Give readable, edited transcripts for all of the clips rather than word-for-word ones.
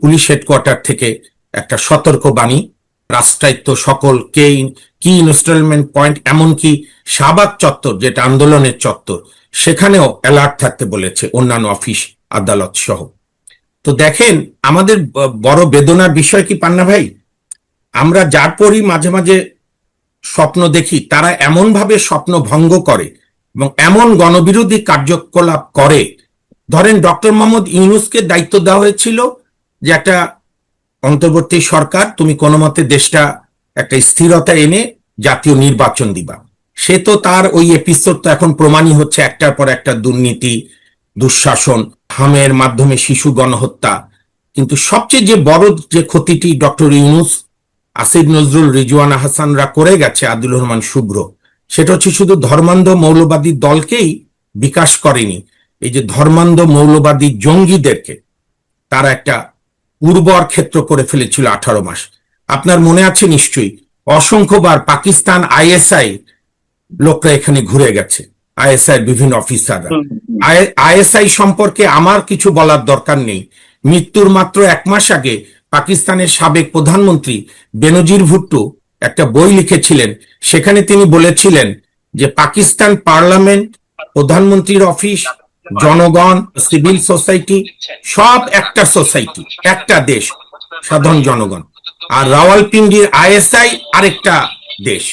Police headquarter থেকে একটা সতর্ক বাণী, রাষ্ট্রায়ত্ত সকল কি ইনস্টলমেন্ট পয়েন্ট, এমনকি শাহবাগ চত্বর যেটা আন্দোলনের চত্বর, সেখানেও অ্যালার্ট থাকতে বলেছে, অন্যান্য অফিস আদালত সহ। তো দেখেন, আমাদের বড় বেদনার বিষয় কি পান্না ভাই, আমরা যার পরই মাঝে মাঝে স্বপ্ন দেখি, তারা এমন ভাবে স্বপ্ন ভঙ্গ করে এবং এমন গণবিরোধী কার্যকলাপ করে। ধরেন, ডক্টর মোহাম্মদ ইউনূসকে দায়িত্ব দেওয়া হয়েছিল যে একটা অন্তর্বর্তী সরকার, তুমি কোনো মতে দেশটা একটা স্থিরতা এনে জাতীয় নির্বাচন দিবা। সে তো তার ওই এপিসোড তো এখন প্রমাণই হচ্ছে, একটার পর একটা দুর্নীতি, দুঃশাসন, হামের মাধ্যমে শিশু গণহত্যা। কিন্তু সবচেয়ে যে বড় যে ক্ষতিটি ডক্টর ইউনূস, আসিফ নজরুল, রিজওয়ানা হাসানরা করে গেছে, আদিলুর রহমান শুভ্র, সেটা হচ্ছে শুধু ধর্মান্ধ মৌলবাদী দলকেই বিকাশ করেনি, এই যে ধর্মান্ধ মৌলবাদী জঙ্গিদেরকে তারা একটা উর্বর ক্ষেত্র করে ফেলেছিল 18 মাস। আপনার মনে আছে নিশ্চয়ই, অসংখ্যবার পাকিস্তান আইএসআই লোকরা এখানে ঘুরে গেছে, আইএসআই বিভিন্ন অফিসাররা। আইএসআই সম্পর্কে আমার কিছু বলার দরকার নেই। মৃত্যুর মাত্র 1 মাস আগে পাকিস্তানের সাবেক প্রধানমন্ত্রী বেনজির ভুট্টো একটা বই লিখেছিলেন, সেখানে তিনি বলেছিলেন যে পাকিস্তান পার্লামেন্ট, প্রধানমন্ত্রীর অফিস, জনগণ, সিভিল সোসাইটি সব একটা সোসাইটি, একটা দেশ, সাধারণ জনগণ। আর রাওয়ালপিন্ডির আইএসআই আরেকটা দেশ,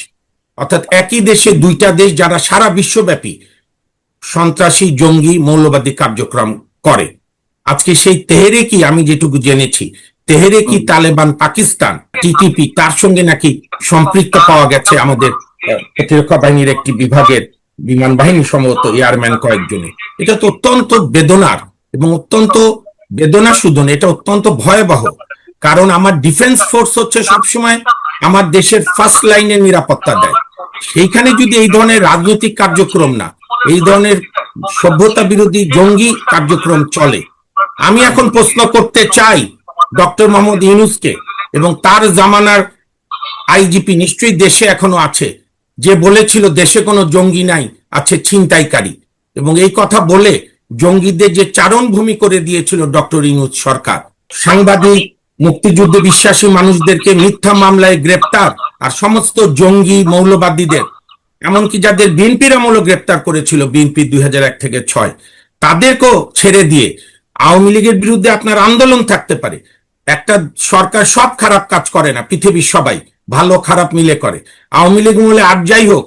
অর্থাৎ একই দেশে দুইটা দেশ, যারা সারা বিশ্বব্যাপী সন্ত্রাসী, জঙ্গি, মৌলবাদী কার্যক্রম করে। আজকে সেই তেহরিকি, আমি যেটুকু জেনেছি, তেহরিকি তালেবান পাকিস্তান, টিটিপি, তার সঙ্গে নাকি সম্পৃক্ত পাওয়া গেছে আমাদের প্রতিরক্ষা বাহিনীর একটি বিভাগের বিমান বাহিনী, সম্ভবত এয়ারম্যান কয়েকজনে। এটা তো অত্যন্ত বেদনার, এবং অত্যন্ত বেদনা শুধু না, এটা অত্যন্ত ভয়াবহ। কারণ আমার ডিফেন্স ফোর্স হচ্ছে সবসময় আমার দেশের ফার্স্ট লাইনে নিরাপত্তা দেয়। সেইখানে যদি এই ধরনের রাজনৈতিক কার্যক্রম না, এই ধরনের সভ্যতা বিরোধী জঙ্গি কার্যক্রম চলে, আমি এখন প্রশ্ন করতে চাই ডক্টর মোহাম্মদ ইউনূসকে এবং তার জামানার আইজিপি, নিশ্চয়ই দেশে এখনো আছে, যে বলেছিল দেশে কোনো জঙ্গি নাই, আছে ছিনতাইকারী, এবং এই কথা বলে জঙ্গিদের যে চারণভূমি করে দিয়েছিল ডক্টর ইউনূস সরকার। সাংবাদিক, মুক্তিযুদ্ধে বিশ্বাসী মানুষদেরকে মিথ্যা মামলায় গ্রেপ্তার, আর সমস্ত জঙ্গি মৌলবাদীদের, এমনকি যাদের বিএনপির আমলে গ্রেপ্তার করেছিল, বিএনপি 2001 থেকে 6, তাদেরকেও ছেড়ে দিয়ে আওয়ামী লীগের বিরুদ্ধে আপনার আন্দোলন থাকতে পারে। একটা সরকার সব খারাপ কাজ করে না, পৃথিবীর সবাই ভালো খারাপ মিলে করে। আওয়ামী লীগ মূলে আর যাই হোক,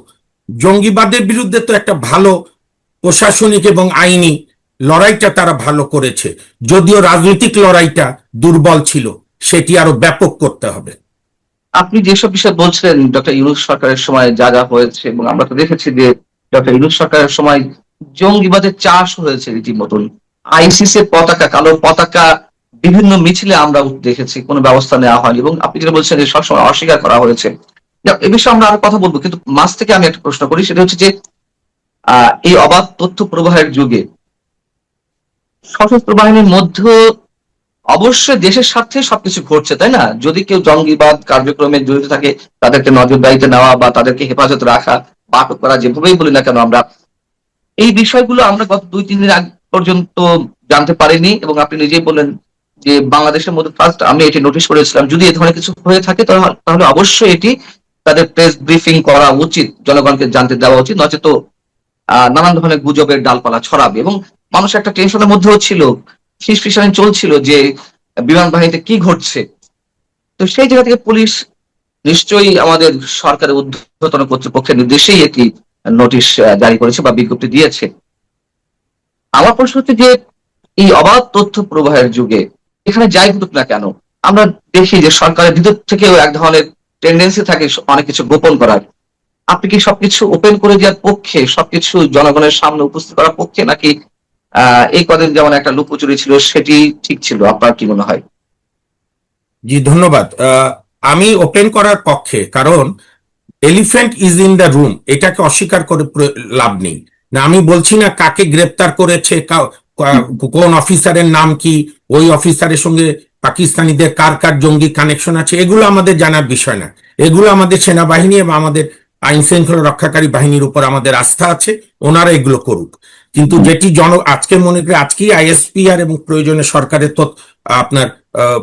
জঙ্গিবাদের বিরুদ্ধে তো একটা ভালো প্রশাসনিক এবং আইনি লড়াইটা তারা ভালো করেছে, যদিও রাজনৈতিক লড়াইটা দুর্বল ছিল, সেটি আরো ব্যাপক করতে হবে। আপনি যেসব বিষয় বলছিলেন ডক্টর ইউনূস সরকারের সময় যা যা হয়েছে, এবং আমরা তো দেখেছি যে ডক্টর ইউনূস সরকারের সময় জঙ্গিবাদের চাষ হয়েছে রীতিমতন। আইসিসি পতাকা, কালো পতাকা বিভিন্ন মিছিলে আমরা দেখেছি, কোনো ব্যবস্থা নেওয়া হয়নি, এবং আপনি যেটা বলছেন যে সবসময় অস্বীকার করা হয়েছে। এ বিষয়ে আমরা আরো কথা বলবো, কিন্তু মাঝ থেকে আমি একটা প্রশ্ন করি, সেটা হচ্ছে যে এই অবাধ তথ্য প্রবাহের যুগে সশস্ত্র বাহিনীর মধ্যে অবশ্যই দেশের স্বার্থে সবকিছু ঘটছে, তাই না? যদি কেউ জঙ্গিবাদ কার্যক্রমে জড়িত থাকে, তাদেরকে নজরদারিতে নেওয়া বা তাদেরকে হেফাজত রাখা বা আটক করা, যেভাবেই বলি না কেন, আমরা এই বিষয়গুলো আমরা গত 2-3 দিন আগ পর্যন্ত জানতে পারিনি। এবং আপনি নিজেই বললেন যে বাংলাদেশের মধ্যে ফার্স্ট আমি এটি নোটিশ করেছিলাম, যদি এ ধরনের কিছু হয়ে থাকে তাহলে অবশ্যই এটি তাদের প্রেস ব্রিফিং করা উচিত, জনগণকে জানতে দেওয়া উচিত, নয়তো নানান ধরনের গুজবের ডালপালা ছড়াবে। এবং মানুষ একটা টেনশনের মধ্যেও ছিল, ফিসফিসানি চলছিল যে বিমান বাহিনীতে কি ঘটছে। তো সেই জায়গা থেকে পুলিশ নিশ্চয়ই আমাদের সরকারের ঊর্ধ্বতন কর্তৃপক্ষের নির্দেশেই একটি নোটিশ জারি করেছে বা বিজ্ঞপ্তি দিয়েছে। আমার প্রশ্ন হচ্ছে যে এই অবাধ তথ্য প্রবাহের যুগে এখানে যাই ঘটুক না কেন, আমরা দেখি যে সরকারের ভিতর থেকেও এক ধরনের টেন্ডেন্সি থাকে অনেক কিছু গোপন করার। আপনি কি সবকিছু ওপেন করে দেওয়ার পক্ষে, সবকিছু জনগণের সামনে উপস্থিত করার পক্ষে, নাকি এই কদিন যেমন একটা লুকোচুরি ছিল সেটি ঠিক ছিল? আপনার কি মনে হয়? জি, ধন্যবাদ। আমি ওপেন করার পক্ষে, কারণ elephant is in the room, এটাকে অস্বীকার করে লাভ নেই। না, আমি বলছি না কাকে গ্রেপ্তার করেছে, কোন অফিসারের নাম কি, ওই অফিসারের সঙ্গে পাকিস্তানিদের কার কার জঙ্গি কানেকশন আছে, এগুলো আমাদের জানার বিষয় না। এগুলো আমাদের সেনাবাহিনী এবং আমাদের আইন শৃঙ্খলা রক্ষাকারী বাহিনীর উপর আমাদের আস্থা আছে, ওনারা এগুলো করুক। কিন্তু যেটি আজকে মনে করি, আজকেই আইএসপিআর এবং প্রয়োজনে সরকারের আপনার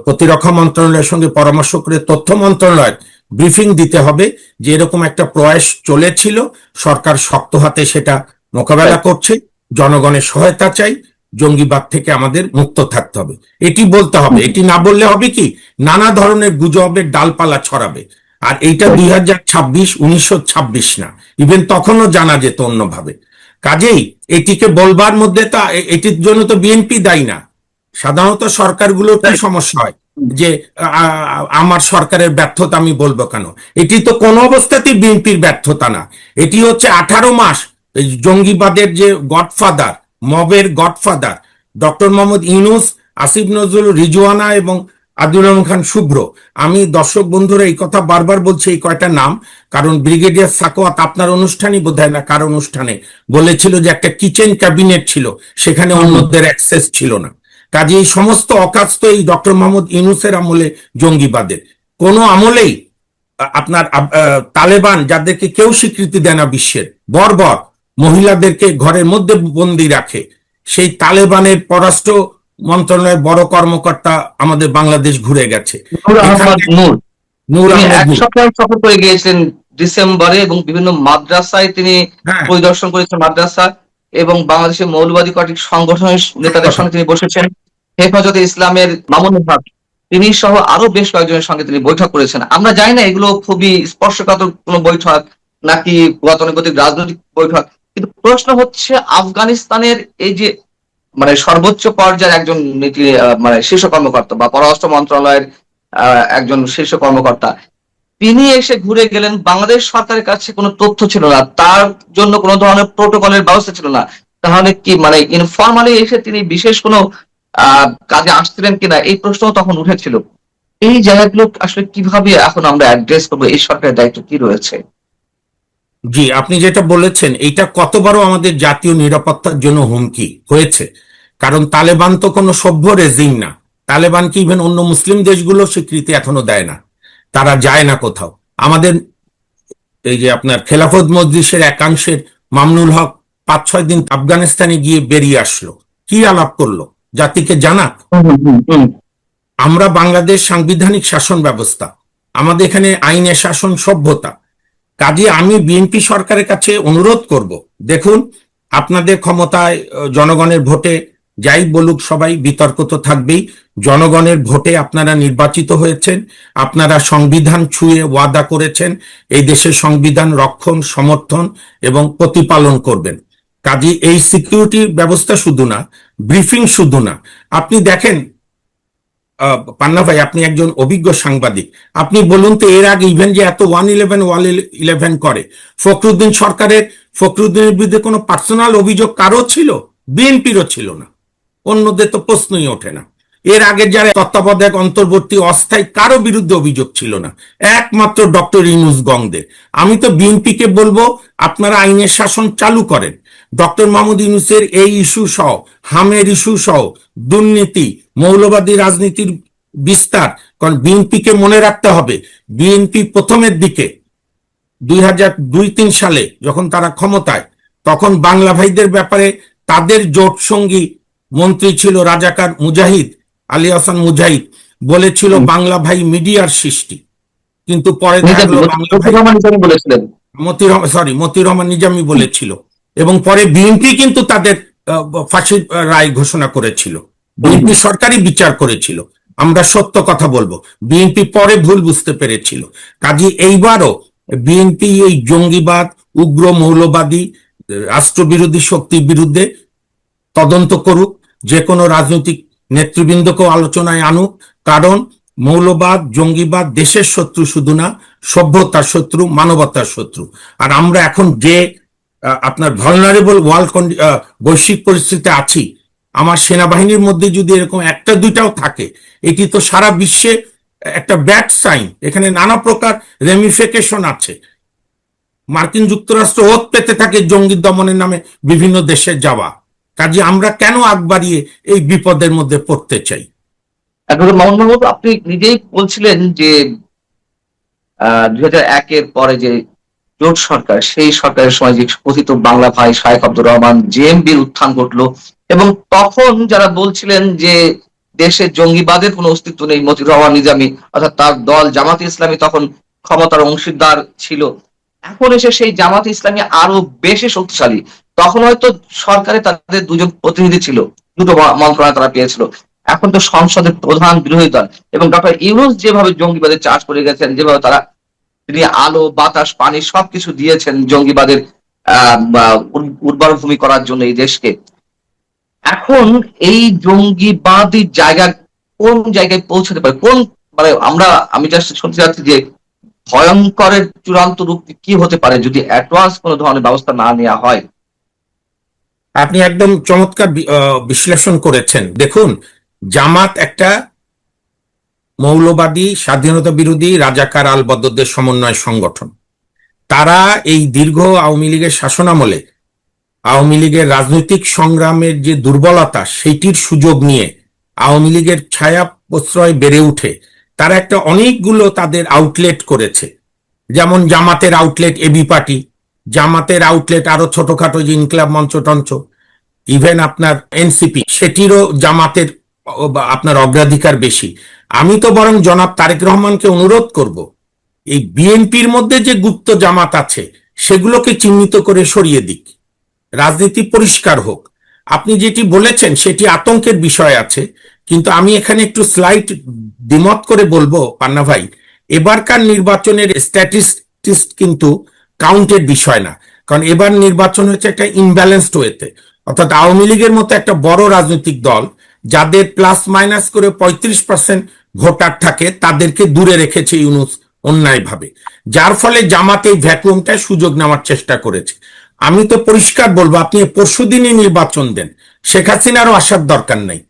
প্রতিরক্ষা মন্ত্রণালয়ের সঙ্গে পরামর্শ করে তথ্য মন্ত্রণালয়ের ব্রিফিং দিতে হবে যে এরকম একটা প্রয়াস চলেছিল, সরকার শক্ত হাতে সেটা মোকাবেলা করছে, জনগণের সহায়তা চাই, জঙ্গিবাদ থেকে আমাদের মুক্ত থাকতে হবে, এটি বলতে হবে। এটি না বললে হবে কি, নানা ধরনের গুজবের ডালপালা ছড়াবে। আর এইটা 2026, 1926 না, ইভেন তখনও জানা যেত অন্যভাবে। কাজেই এটিকে বলবার মধ্যে তা এটির জন্য তো বিএনপি দায়ী না। সাধারণত সরকারগুলোর কি সমস্যা হয় যে আমার সরকারের ব্যর্থতা আমি বলবো কেন? এটি তো কোনো অবস্থাতেই বিএনপির ব্যর্থতা না, এটি হচ্ছে 18 মাস জঙ্গিবাদের যে গডফাদার, মবের গডফাদার ডক্টর মোহাম্মদ ইউনূস, আসিফ নজরুল, রিজওয়ানা এবং আব্দুল রহমান খান শুভ্র। আমি দর্শক বন্ধুরা এই কথা বারবার বলছি এই কয়টা নাম, কারণ ব্রিগেডিয়ার সাকোয়াত আপনার অনুষ্ঠানই বোধহয় না কার অনুষ্ঠানে বলেছিল যে একটা কিচেন ক্যাবিনেট ছিল, সেখানে অন্যদের অ্যাক্সেস ছিল না। কাজে এই সমস্ত অকাজ তো এই ডক্টর মোহাম্মদ ইউনূসের আমলে জঙ্গিবাদের। কোন আমলেই আপনার তালেবান, যাদেরকে কেউ স্বীকৃতি দেয় না বিশ্বের, বর্বর মহিলাদেরকে ঘরের মধ্যে বন্দি রাখে, সেই তালেবানের পররাষ্ট্র মন্ত্রণালয়ের বড় কর্মকর্তা আমাদের বাংলাদেশ ঘুরে গেছে। নূর আহমদ এক সপ্তাহ সফর করে গিয়েছেন ডিসেম্বরে, এবং বিভিন্ন মাদ্রাসায় তিনি পরিদর্শন করেছেন, মাদ্রাসা এবং বাংলাদেশের মৌলবাদী কয়েকটি সংগঠনের নেতাদের সঙ্গে তিনি বসেছেন। হেফাজতে ইসলামের মামুন হক তিনি সহ আরো বেশ কয়েকজনের সঙ্গে তিনি বৈঠক করেছেন। আমরা জানি না এগুলো খুবই স্পর্শকাতর কোনো বৈঠক নাকি গতানুগতিক রাজনৈতিক বৈঠক, কিন্তু প্রশ্ন হচ্ছে আফগানিস্তানের এই যে মানে সর্বোচ্চ পর্যায়ের একজন নীতি মানে শীর্ষ কর্মকর্তা বা পররাষ্ট্র মন্ত্রণালয়ের একজন শীর্ষ কর্মকর্তা, তিনি এসে ঘুরে গেলেন, বাংলাদেশ সরকারের কাছে কোনো তথ্য ছিল না, তার জন্য কোনো ধরনের প্রোটোকলের ব্যবস্থা ছিল না। তাহলে কি মানে ইনফরমালি এসে তিনি বিশেষ কোনো কাজে আসছিলেন কিনা, এই প্রশ্ন তখন উঠেছিল। এই জায়গাগুলো আসলে কিভাবে এখন আমরা অ্যাড্রেস করবো, এই সরকারের দায়িত্ব কি রয়েছে? জি, আপনি যেটা বলেছেন এইটা কতবারও আমাদের জাতীয় নিরাপত্তার জন্য হুমকি হয়েছে। কারণ তালেবান তো কোনো সভ্য রেজিম না, তালেবান কি ইভেন অন্য মুসলিম দেশগুলো স্বীকৃতি এখনো দেয় না, তারা যায় না কোথাও। আমাদের এই যে আপনার খেলাফত মজলিসের একাংশের মামুনুল হক 5-6 দিন আফগানিস্তানে গিয়ে বেরিয়ে আসলো, কি আলাপ করলো জাতিকে জানাক? আমরা বাংলাদেশ সাংবিধানিক শাসন ব্যবস্থা, আমাদের এখানে আইনের শাসন, সভ্যতা। কাজে আমি বিএনপি সরকারের কাছে অনুরোধ করব, দেখুন আপনাদের ক্ষমতায় জনগণের ভোটে যাই বলুক সবাই, বিতর্ক তো থাকবেই, জনগণের ভোটে আপনারা নির্বাচিত হয়েছেন, আপনারা সংবিধান ছুঁয়ে ওয়াদা করেছেন এই দেশের সংবিধান রক্ষণ, সমর্থন এবং প্রতিপালন করবেন। কাজে এই সিকিউরিটি ব্যবস্থা শুধু না, ব্রিফিং শুধু না, আপনি দেখেন পান্না ভাই, আপনি একজন অভিজ্ঞ সাংবাদিক, আপনি বলুন তো এর আগে ইভেন যে এত 111 করে, ফখরুদ্দিনের বিরুদ্ধে কোনো পার্সোনাল অভিযোগ কারো ছিল? বিএনপিরও ছিল না, অন্যদের তো প্রশ্নই ওঠে না। এর আগে যারা তত্ত্বাবধায়ক অন্তর্বর্তী অস্থায়ী কারো বিরুদ্ধে অভিযোগ ছিল না, একমাত্র ডক্টর ইউনূস গংদের। আমি তো বিএনপিকে বলবো আপনারা আইনের শাসন চালু করেন। ডক্টর মোহাম্মদ ইউনূসের এই ইস্যু সহ, হামের ইস্যু সহ, দুর্নীতি, মৌলবাদী রাজনীতির বিস্তার, কারণ বিএনপিকে মনে রাখতে হবে, বিএনপি প্রথমের দিকে 2002-03 সালে যখন তারা ক্ষমতায়, তখন বাংলা ভাইদের ব্যাপারে তাদের জোট সঙ্গী মন্ত্রী ছিল রাজাকার মুজাহিদ, আলী হাসান মুজাহিদ, বলেছিল বাংলা ভাই মিডিয়ার সৃষ্টি, কিন্তু পরে মতিউর রহমান নিজামী বলেছিল, এবং পরে বিএনপি কিন্তু তাদের ফাঁসির রায় ঘোষণা করেছিল, বিএনপি সরকারই বিচার করেছিল। আমরা সত্য কথা বলবো, বিএনপি পরে ভুল বুঝতে পেরেছিল। কাজে এইবারও বিএনপি এই জঙ্গিবাদ, উগ্র মৌলবাদী রাষ্ট্রবিরোধী শক্তির বিরুদ্ধে তদন্ত করুক, যে কোনো রাজনৈতিক নেতৃবৃন্দকেও আলোচনায় আনুক, কারণ মৌলবাদ, জঙ্গিবাদ দেশের শত্রু শুধু না, সভ্যতার শত্রু, মানবতার শত্রু। আর আমরা এখন যে আপনার ভালনারেবল বৈশ্বিক পরিস্থিতিতে আছি, আমার সেনাবাহিনীর মধ্যে যদি এরকম একটা দুইটাও থাকে, এটি তো সারা বিশ্বে একটা ব্যাড সাইন, এখানে নানা প্রকার রেমিফিকেশন আছে। মার্কিন যুক্তরাষ্ট্র ওত পেতে থাকে জঙ্গি দমনের নামে বিভিন্ন দেশে যাওয়া। কাজে আমরা কেন আগ বাড়িয়ে এই বিপদের মধ্যে পড়তে চাই? মাহমুদ, আপনি নিজেই বলছিলেন যে 2001-এর পরে যে জোট সরকার, সেই সরকারের সময় যে কথিত বাংলা ভাই শায়েখ আব্দুর রহমান জেএমবির উত্থান ঘটলো, এবং তখন যারা বলছিলেন যে দেশে জঙ্গিবাদের কোনো অস্তিত্ব নেই। মতিউর রহমান নিজামী অর্থাৎ তার দল জামাতে ইসলামী তখন ক্ষমতার অংশীদার ছিল। এখন এসে সেই জামাতে ইসলামী আরো বেশি শক্তিশালী। তখন হয়তো সরকারে তাদের দুজন প্রতিনিধি ছিল, দুটো মন্ত্রণালয় তারা পেয়েছিল। এখন তো সংসদের প্রধান বিরোধী দল, এবং ডক্টর ইউনূস যেভাবে জঙ্গিবাদের চাষ করে গেছেন, যেভাবে তিনি আলো বাতাস পানি সবকিছু দিয়েছেন জঙ্গিবাদের উর্বর ভূমি করার জন্য এই দেশকে, এখন এই জঙ্গিবাদী জায়গা কোন জায়গায় পৌঁছতে পারে, কোন মানে আমি জাস্ট শুনতে চাচ্ছি যে ভয়ঙ্করের চূড়ান্ত রূপ কি হতে পারে যদি অ্যাডভান্স কোনো ধরনের ব্যবস্থা না নেওয়া হয়। আপনি একদম চমৎকার বিশ্লেষণ করেছেন। দেখুন, জামাত একটা মৌলবাদী, স্বাধীনতা বিরোধী, রাজাকার আলবদরদের সমন্বয় সংগঠন। তারা এই দীর্ঘ আওয়ামী লীগের শাসনামলে আওয়ামী লীগের রাজনৈতিক সংগ্রামের যে দুর্বলতা, সেইটির সুযোগ নিয়ে আওয়ামী লীগের ছায়া প্রশ্রয় বেড়ে উঠে তারা একটা অনেকগুলো তাদের আউটলেট করেছে। যেমন জামাতের আউটলেট এবি পার্টি, জামাতের আউটলেট আরো ছোটখাটো যে ইনকিলাব মঞ্চ টঞ্চ, ইভেন আপনার এনসিপি, সেটিরও জামাতের আপনার অগ্রাধিকার বেশি। আমি তো বরং জনাব তারেক রহমানকে অনুরোধ করব, এই বিএনপির মধ্যে যে গুপ্ত জামাত আছে সেগুলোকে চিহ্নিত করে সরিয়ে দিক, রাজনীতি পরিষ্কার হোক। আপনি যেটি বলেছেন সেটি আতঙ্কের বিষয় আছে, কিন্তু আমি এখানে একটু স্লাইট দ্বিমত করে বলবো পান্না ভাই, এবারকার নির্বাচনের স্ট্যাটিস্টিক্স কিন্তু কাউন্টের বিষয় না। কারণ এবার নির্বাচন হচ্ছে একটা ইনব্যালেন্সড ওয়েতে, অর্থাৎ আওয়ামী লীগের মতো একটা বড় রাজনৈতিক দল যাদের প্লাস মাইনাস করে 35% ভোটার থাকে, তাদেরকে দূরে রেখেছে ইউনূস অন্যায়ভাবে, যার ফলে জামাত এই ভ্যাকুয়ামটায় সুযোগ নেওয়ার চেষ্টা করেছে। আমি তো পরিষ্কার বলবো, আপনি পরশুদিনই নির্বাচন দেন, শেখ হাসিনারও আসার দরকার নাই।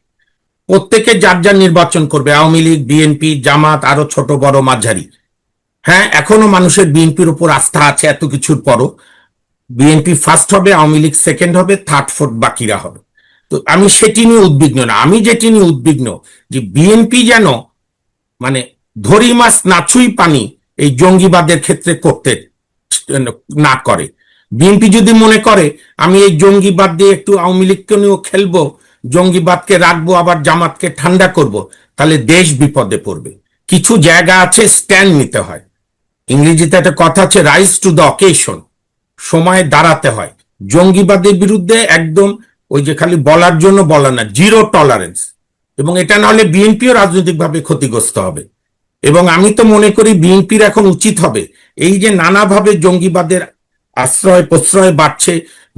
প্রত্যেকে যার যার নির্বাচন করবে, আওয়ামী লীগ, বিএনপি, জামাত, আরো ছোট বড় মাঝারি। হ্যাঁ, এখনো মানুষের বিএনপির উপর আস্থা আছে এত কিছুর পরও। বিএনপি ফার্স্ট হবে, আওয়ামী লীগ সেকেন্ড হবে, থার্ড ফোর্থ বাকিরা হবে। তো আমি সেটি নিয়ে উদ্বিগ্ন না। আমি যেটি নিয়ে উদ্বিগ্ন যে বিএনপি যেন মানে ধরি মাছ না ছুঁই পানি এই জঙ্গিবাদের ক্ষেত্রে করতে না করে। বিএনপি যদি মনে করে আমি এই জঙ্গিবাদ দিয়ে একটু আওয়ামী লীগকে নিয়েও খেলবো, জঙ্গিবাদকে রাখবো, আবার জামাতকে ঠান্ডা করব, তাহলে দেশ বিপদে পড়বে। কিছু জায়গা আছে স্ট্যান্ড নিতে হয়। ইংরেজিতে একটা কথা আছে, রাইজ টু দ্য অকেশন, সময় দাঁড়াতে হয়। জঙ্গিবাদের বিরুদ্ধে একদম ওই যে খালি বলার জন্য বলা না, জিরো টলারেন্স। এবং এটা না হলে বিএনপিও রাজনৈতিকভাবে ক্ষতিগ্রস্ত হবে। এবং আমি তো মনে করি বিএনপির এখন উচিত হবে, এই যে নানাভাবে জঙ্গিবাদের আশ্রয় প্রশ্রয় বাড়ছে,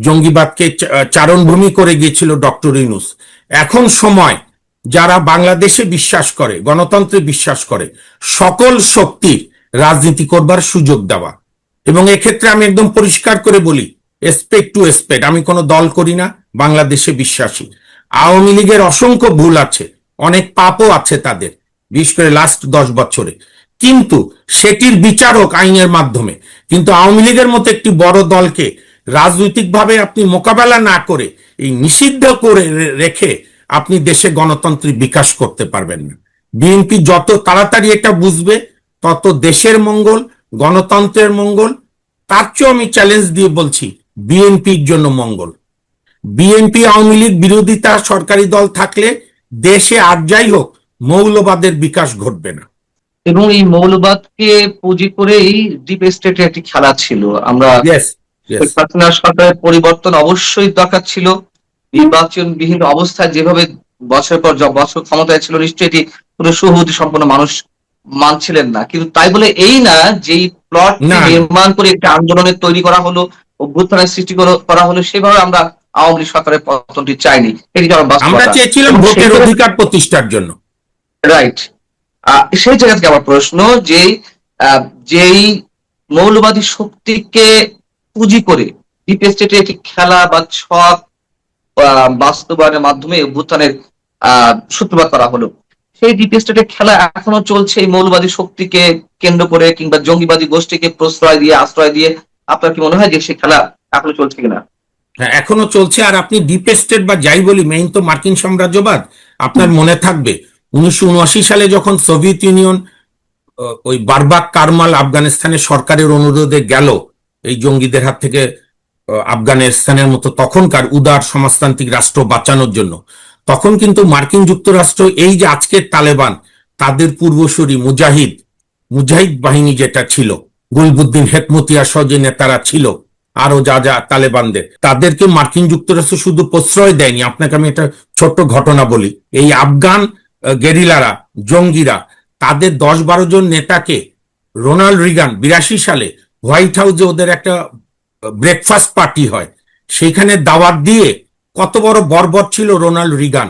জঙ্গিবাদকে চারণভূমি করে গিয়েছিল ডক্টর ইউনূস, এখন সময় যারা বাংলাদেশে বিশ্বাস করে, গণতন্ত্রে বিশ্বাস করে, সকল শক্তির রাজনীতি করবার সুযোগ দেওয়া। এবং এক্ষেত্রে আমি একদম পরিষ্কার করে বলি, এসপেক্ট টু এসপেক্ট, আমি কোনো দল করি না, বাংলাদেশে বিশ্বাসী। আওয়ামী লীগের অসংখ্য ভুল আছে, অনেক পাপও আছে তাদের, বিশেষ করে লাস্ট 10 বছরে, কিন্তু সেটির বিচার হোক আইনের মাধ্যমে। কিন্তু আওয়ামী লীগের মতো একটি বড় দলকে রাজনৈতিকভাবে আপনি মোকাবেলা না করে এই নিষিদ্ধ করে রেখে আপনি দেশে গণতন্ত্রের বিকাশ করতে পারবেন না। বিএনপি যত তাড়াতাড়ি এটা বুঝবে, তত দেশের মঙ্গল, গণতন্ত্রের মঙ্গল। তার চেয়েও আমি চ্যালেঞ্জ দিয়ে বলছি, বিএনপির জন্য মঙ্গল। বিএনপি আওয়ামী লীগ বিরোধিতা সরকারি দল থাকলে দেশে আর যাই হোক মৌলবাদের বিকাশ ঘটবে না। এবং এই মৌলবাদকে পুঁজি করেই ডিপ স্টেটের একটি খেলা ছিল। আমরা শেখ হাসিনা সরকারের পরিবর্তন অবশ্যই দরকার ছিল। নির্বাচনবিহীন অবস্থায় যেভাবে বছরের পর বছর ক্ষমতায় ছিল, নিশ্চয়ই এটি কোনো সুবুদ্ধি সম্পন্ন মানুষ মানছিলেন না। কিন্তু তাই বলে এই না যে প্লট নির্মাণ করে একটি আন্দোলনের তৈরি করা হলো, অভ্যুত্থানের সৃষ্টি করা হলো, সেভাবে আমরা আওয়ামী লীগ সরকারের পতনটি চাইনি। এটি আমরা চেয়েছিলাম ভোটের অধিকার প্রতিষ্ঠার জন্য। রাইট। সেই জায়গা থেকে আমার প্রশ্ন যে যেই মৌলবাদী শক্তিকে পুঁজি করে ডিপ স্টেটে একটি খেলা বা ছক বাস্তবায়নের মাধ্যমে অভ্যুত্থানের সূত্রপাত করা হলো, সেই ডিপ স্টেটের খেলা এখনো চলছে এই মৌলবাদী শক্তিকে কেন্দ্র করে কিংবা জঙ্গিবাদী গোষ্ঠীকে প্রশ্রয় দিয়ে আশ্রয় দিয়ে। আপনার কি মনে হয় যে সেই খেলা এখনো চলছে কিনা? হ্যাঁ, এখনো চলছে। আর আপনি ডিপ স্টেট বা যাই বলি, মেইন তো মার্কিন সাম্রাজ্যবাদ। আপনার মনে থাকবে 1979 সালে যখন সোভিয়েত ইউনিয়ন ওই বারবাক কারমাল আফগানিস্তানের সরকারের অনুরোধে গেল এই জঙ্গিদের হাত থেকে আফগানিস্তানের মতো তখনকার উদার সমাজতান্ত্রিক রাষ্ট্র বাঁচানোর জন্য, তখন কিন্তু মার্কিন যুক্তরাষ্ট্র এই যে আজকের তালেবান, তাদের পূর্বসূরি মুজাহিদ বাহিনী যেটা ছিল, গুলবুদ্দিন হেকমতিয়া সহ যে নেতারা ছিল, আরো যা যা তালেবানদের, তাদেরকে মার্কিন যুক্তরাষ্ট্র শুধু প্রশ্রয় দেয়নি। আপনাকে আমি একটা ছোট্ট ঘটনা বলি। এই আফগান গেরিলারা, জঙ্গিরা, তাদের 10-12 জন নেতাকে রোনাল্ড রিগান 82 সালে হোয়াইট হাউসে ওদের একটা ব্রেকফাস্ট পার্টি হয়, সেখানে দাওয়াত দিয়ে, কত বড় বর্বর ছিল রোনাল্ড রিগান,